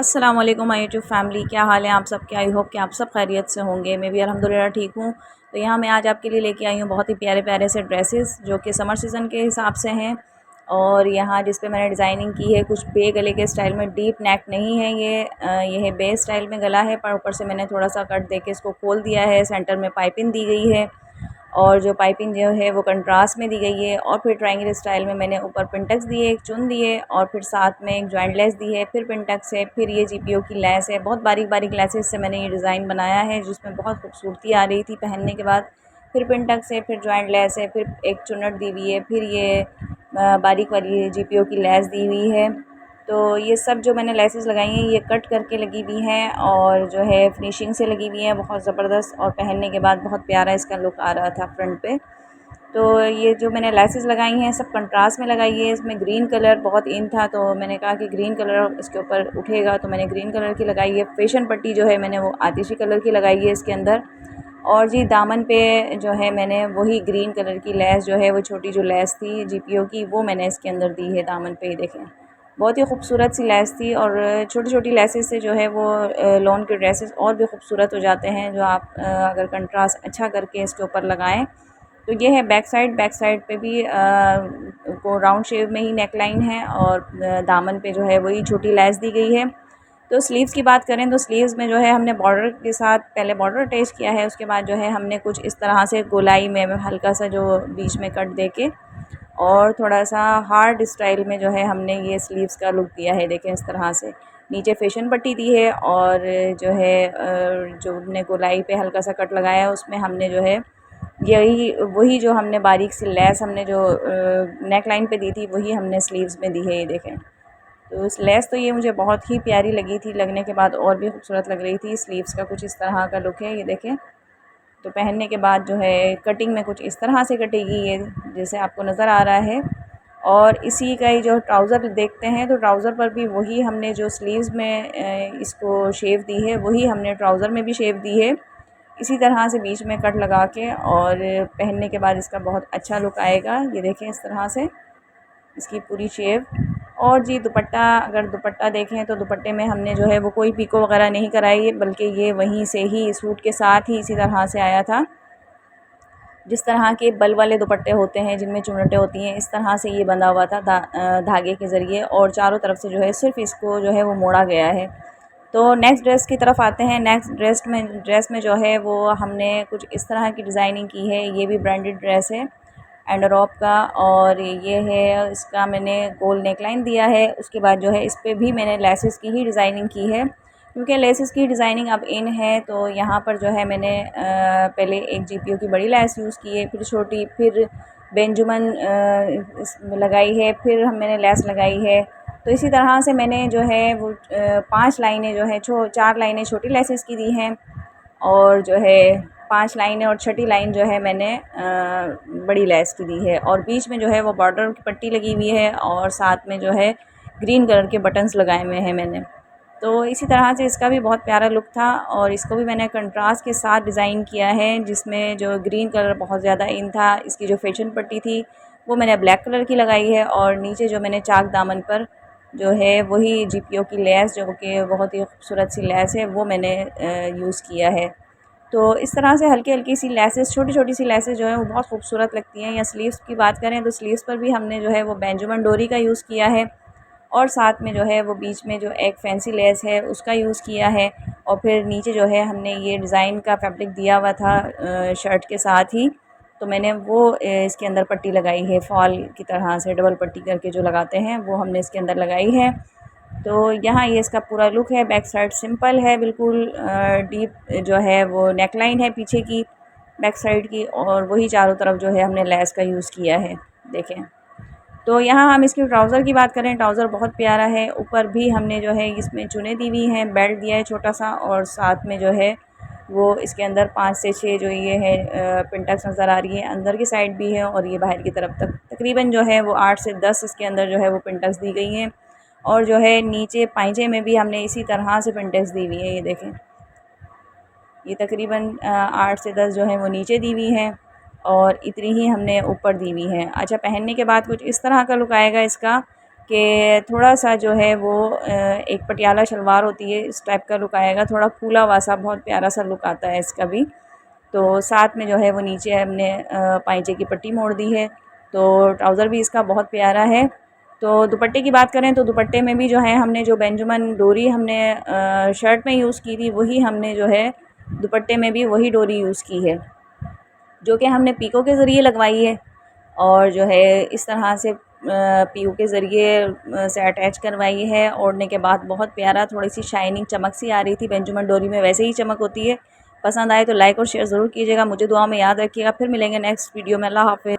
अस्सलाम वालेकुम my YouTube family, क्या हाल है आप सब के। आई होप कि आप सब खैरियत से होंगे। मैं भी अल्हम्दुलिल्लाह ठीक हूँ। तो यहाँ मैं आज आपके लिए लेके आई हूँ बहुत ही प्यारे प्यारे से ड्रेसेस जो कि समर सीज़न के हिसाब से हैं। और यहाँ जिस पे मैंने डिज़ाइनिंग की है कुछ बे गले के स्टाइल में, डीप नेक नहीं है ये है बे स्टाइल में गला है, पर ऊपर से मैंने थोड़ा सा कट दे के इसको खोल दिया है। सेंटर में पाइपिंग दी गई है और जो पाइपिंग जो है वो कंट्रास्ट में दी गई है। और फिर ट्रायंगल स्टाइल में मैंने ऊपर पिंटक्स दिए, एक चुन दिए और फिर साथ में एक जॉइंट लेस दी है, फिर पिंटक्स है, फिर ये जीपीओ की लेस है। बहुत बारीक बारीक लेसेस से मैंने ये डिज़ाइन बनाया है जिसमें बहुत खूबसूरती आ रही थी पहनने के बाद। फिर पिंटक्स है, फिर जॉइंट लेस है, फिर एक चुन्नट दी हुई है, फिर ये बारीक वाली जीपीओ की लेस दी हुई है। तो ये सब जो मैंने लेसेस लगाई हैं ये कट करके लगी हुई हैं और जो है फिनिशिंग से लगी हुई हैं बहुत ज़बरदस्त। और पहनने के बाद बहुत प्यारा इसका लुक आ रहा था फ्रंट पे। तो ये जो मैंने लेसेस लगाई हैं सब कंट्रास्ट में लगाई है। इसमें ग्रीन कलर बहुत इन था तो मैंने कहा कि ग्रीन कलर इसके ऊपर उठेगा, तो मैंने ग्रीन कलर की लगाई है। फैशन पट्टी जो है मैंने वो आतिशी कलर की लगाई है इसके अंदर। और जी दामन पे जो है मैंने वही ग्रीन कलर की लेस जो है वो छोटी जो लेस थी जीपीओ की वो मैंने इसके अंदर दी है दामन पे। देखें बहुत ही खूबसूरत सी लेस थी। और छोटी छोटी लेसेस से जो है वो लॉन के ड्रेसेस और भी खूबसूरत हो जाते हैं जो आप अगर कंट्रास्ट अच्छा करके इसके ऊपर लगाएं। तो ये है बैक साइड पे भी को राउंड शेप में ही नेक लाइन है और दामन पे जो है वही छोटी लेस दी गई है। तो स्लीव्स की बात करें तो स्लीव्स में जो है हमने बॉर्डर के साथ पहले बॉर्डर अटैच किया है, उसके बाद जो है हमने कुछ इस तरह से गोलाई में हल्का सा जो बीच में कट दे के और थोड़ा सा हार्ड स्टाइल में जो है हमने ये स्लीव्स का लुक दिया है। देखें इस तरह से नीचे फैशन पट्टी दी है और जो है जो हमने गोलाई पे हल्का सा कट लगाया है उसमें हमने जो है यही वही जो हमने बारीक सी लेस हमने जो नेक लाइन पे दी थी वही हमने स्लीव्स में दी है। ये देखें तो इस लेस तो ये मुझे बहुत ही प्यारी लगी थी, लगने के बाद और भी खूबसूरत लग रही थी। स्लीव्स का कुछ इस तरह का लुक है, ये देखें। तो पहनने के बाद जो है कटिंग में कुछ इस तरह से कटेगी ये, जैसे आपको नज़र आ रहा है। और इसी का ही जो ट्राउज़र देखते हैं तो ट्राउज़र पर भी वही हमने जो स्लीव्स में इसको शेप दी है वही हमने ट्राउज़र में भी शेप दी है इसी तरह से बीच में कट लगा के। और पहनने के बाद इसका बहुत अच्छा लुक आएगा। ये देखें इस तरह से इसकी पूरी शेप। और जी दुपट्टा, अगर दुपट्टा देखें तो दुपट्टे में हमने जो है वो कोई पीको वगैरह नहीं कराई है, बल्कि ये वहीं से ही सूट के साथ ही इसी तरह से आया था। जिस तरह के बल वाले दुपट्टे होते हैं जिनमें चुन्नटें होती हैं, इस तरह से ये बंधा हुआ था धागे के ज़रिए और चारों तरफ से जो है सिर्फ इसको जो है वो मोड़ा गया है। तो नेक्स्ट ड्रेस की तरफ आते हैं। नेक्स्ट ड्रेस में जो है वो हमने कुछ इस तरह की डिज़ाइनिंग की है। ये भी ब्रांडेड ड्रेस है एंडरॉप का और ये है इसका मैंने गोल नेकलाइन दिया है। उसके बाद जो है इस पर भी मैंने लेसेस की ही डिज़ाइनिंग की है, क्योंकि लेसेस की डिज़ाइनिंग अब इन है। तो यहाँ पर जो है मैंने पहले एक जीपीओ की बड़ी लेस यूज़ की है, फिर छोटी, फिर बेंजुमन लगाई है, फिर मैंने लेस लगाई है। तो इसी तरह से मैंने जो है वो 5 लाइनें जो है 4 लाइनें छोटी लेसेस की दी हैं और जो है 5 लाइनें और छठी लाइन जो है मैंने बड़ी लेस की दी है। और बीच में जो है वो बॉर्डर की पट्टी लगी हुई है और साथ में जो है ग्रीन कलर के बटन्स लगाए हुए हैं मैंने। तो इसी तरह से इसका भी बहुत प्यारा लुक था और इसको भी मैंने कंट्रास्ट के साथ डिज़ाइन किया है, जिसमें जो ग्रीन कलर बहुत ज़्यादा इन था। इसकी जो फैशन पट्टी थी वो मैंने ब्लैक कलर की लगाई है और नीचे जो मैंने चाक दामन पर जो है वही जीपीओ की लेस जो कि बहुत ही खूबसूरत सी लेस है वो मैंने यूज़ किया है। तो इस तरह से हल्की हल्की सी लेसेस, छोटी छोटी सी लेसेस जो है वो बहुत खूबसूरत लगती हैं। या स्लीव्स की बात करें तो स्लीव्स पर भी हमने जो है वो बेंजुमन डोरी का यूज़ किया है और साथ में जो है वो बीच में जो एक फैंसी लेस है उसका यूज़ किया है। और फिर नीचे जो है हमने ये डिज़ाइन का फैब्रिक दिया हुआ था शर्ट के साथ ही, तो मैंने वो इसके अंदर पट्टी लगाई है फॉल की तरह से, डबल पट्टी करके जो लगाते हैं वो हमने इसके अंदर लगाई है। तो यहाँ ये इसका पूरा लुक है। बैक साइड सिंपल है बिल्कुल, डीप जो है वो नेकलाइन है पीछे की बैक साइड की और वही चारों तरफ जो है हमने लेस का यूज़ किया है। देखें तो यहाँ हम इसके ट्राउज़र की बात करें, ट्राउज़र बहुत प्यारा है। ऊपर भी हमने जो है इसमें चुने दी हुई हैं, बेल्ट दिया है छोटा सा और साथ में जो है वो इसके अंदर 5 से 6 जो ये है पिंटक्स नज़र आ रही है, अंदर की साइड भी है और ये बाहर की तरफ तक तकरीबन जो है वो 8 से 10 इसके अंदर जो है वो पिंटक्स दी गई हैं। और जो है नीचे पाइजे में भी हमने इसी तरह से पिंटक्स दी हुई है। ये देखें ये तकरीबन 8 से 10 जो है वो नीचे दी हुई हैं और इतनी ही हमने ऊपर दी हुई हैं। अच्छा, पहनने के बाद कुछ इस तरह का लुक आएगा इसका कि थोड़ा सा जो है वो एक पटियाला शलवार होती है इस टाइप का लुक आएगा, थोड़ा फूला हुआ सा बहुत प्यारा सा लुक आता है इसका भी। तो साथ में जो है वो नीचे हमने पाइजे की पट्टी मोड़ दी है। तो ट्राउज़र भी इसका बहुत प्यारा है। तो दुपट्टे की बात करें तो दुपट्टे में भी जो है हमने जो बेंजामिन डोरी हमने शर्ट में यूज़ की थी वही हमने जो है दुपट्टे में भी वही डोरी यूज़ की है, जो कि हमने पीको के ज़रिए लगवाई है और जो है इस तरह से पीयू के ज़रिए से अटैच करवाई है। ओढ़ने के बाद बहुत प्यारा, थोड़ी सी शाइनिंग चमक सी आ रही थी, बेंजामिन डोरी में वैसे ही चमक होती है। पसंद आए तो लाइक और शेयर ज़रूर कीजिएगा, मुझे दुआ में याद रखिएगा। फिर मिलेंगे नेक्स्ट वीडियो में। अल्लाह हाफ़िज़।